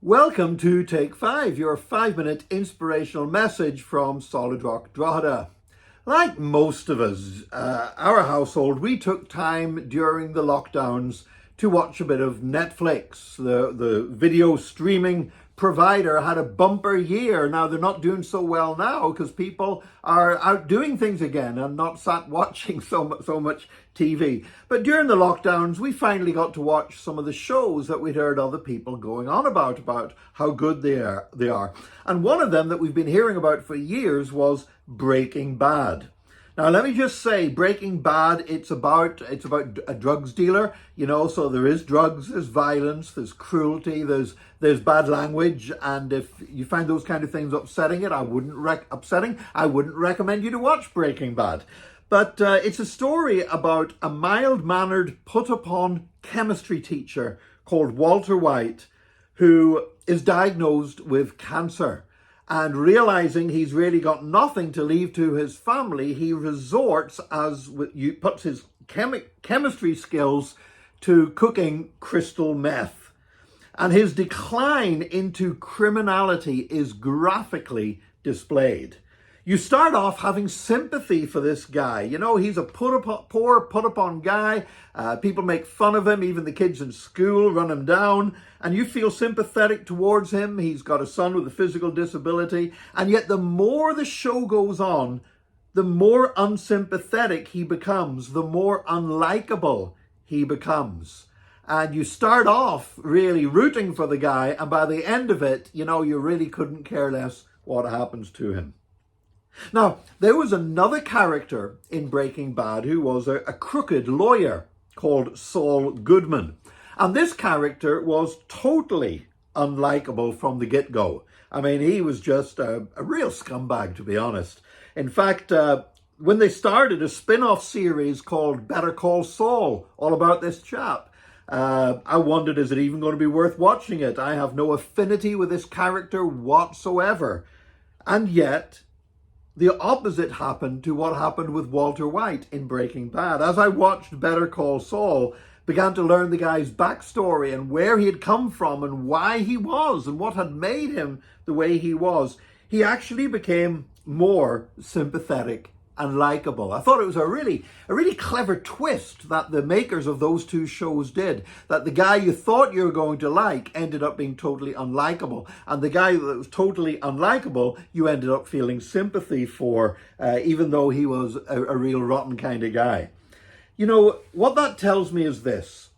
Welcome to Take 5, your 5-minute inspirational message from Solid Rock Drogheda. Like most of us, our household, we took time during the lockdowns to watch a bit of Netflix. The video streaming provider had a bumper year. Now, they're not doing so well now because people are out doing things again and not sat watching so much TV. But during the lockdowns, we finally got to watch some of the shows that we'd heard other people going on about how good they are. And one of them that we've been hearing about for years was Breaking Bad. Now, let me just say, Breaking Bad, it's about a drugs dealer, so there is drugs, there's violence, there's cruelty, there's bad language, and if you find those kind of things upsetting, I wouldn't recommend you to watch Breaking Bad. But it's a story about a mild-mannered, put-upon chemistry teacher called Walter White, who is diagnosed with cancer. And realizing he's really got nothing to leave to his family, he resorts, puts his chemistry skills to cooking crystal meth. And his decline into criminality is graphically displayed. You start off having sympathy for this guy. He's a poor put-upon guy. People make fun of him. Even the kids in school run him down. And you feel sympathetic towards him. He's got a son with a physical disability. And yet the more the show goes on, the more unsympathetic he becomes, the more unlikable he becomes. And you start off really rooting for the guy. And by the end of it, you really couldn't care less what happens to him. Now, there was another character in Breaking Bad who was a crooked lawyer called Saul Goodman. And this character was totally unlikable from the get-go. I mean, he was just a real scumbag, to be honest. In fact, when they started a spin-off series called Better Call Saul, all about this chap, I wondered, is it even going to be worth watching it? I have no affinity with this character whatsoever. And yet, the opposite happened to what happened with Walter White in Breaking Bad. As I watched Better Call Saul, began to learn the guy's backstory and where he had come from and why he was and what had made him the way he was, he actually became more sympathetic and likable. I thought it was a really clever twist that the makers of those two shows did, that the guy you thought you were going to like ended up being totally unlikable, and the guy that was totally unlikable you ended up feeling sympathy for, even though he was a real rotten kind of guy. What that tells me is this: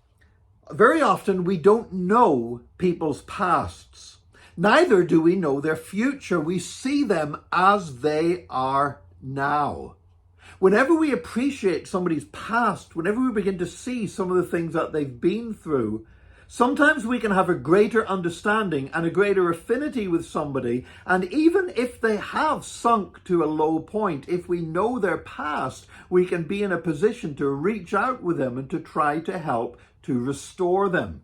very often we don't know people's pasts, neither do we know their future. We see them as they are now. Whenever we appreciate somebody's past, whenever we begin to see some of the things that they've been through, sometimes we can have a greater understanding and a greater affinity with somebody. And even if they have sunk to a low point, if we know their past, we can be in a position to reach out with them and to try to help to restore them.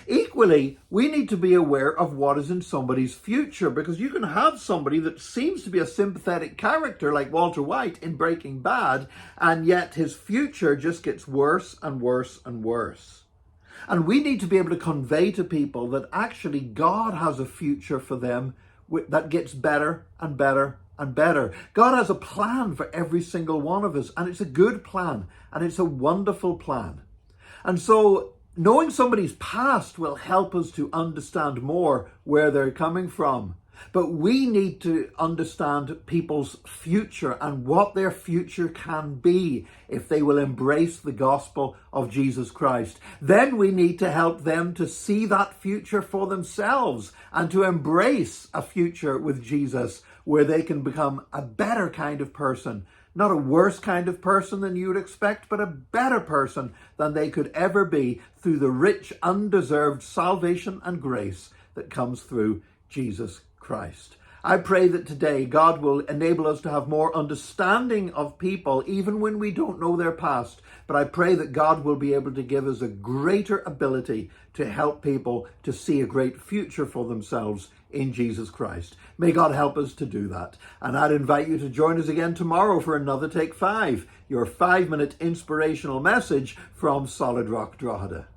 Equally, we need to be aware of what is in somebody's future, because you can have somebody that seems to be a sympathetic character like Walter White in Breaking Bad, and yet his future just gets worse and worse and worse. And we need to be able to convey to people that actually God has a future for them that gets better and better and better. God has a plan for every single one of us, and it's a good plan, and it's a wonderful plan. And so knowing somebody's past will help us to understand more where they're coming from. But we need to understand people's future and what their future can be if they will embrace the gospel of Jesus Christ. Then we need to help them to see that future for themselves and to embrace a future with Jesus where they can become a better kind of person. Not a worse kind of person than you would expect, but a better person than they could ever be through the rich, undeserved salvation and grace that comes through Jesus Christ. I pray that today God will enable us to have more understanding of people, even when we don't know their past. But I pray that God will be able to give us a greater ability to help people to see a great future for themselves in Jesus Christ. May God help us to do that. And I'd invite you to join us again tomorrow for another Take 5, your 5-minute inspirational message from Solid Rock Drogheda.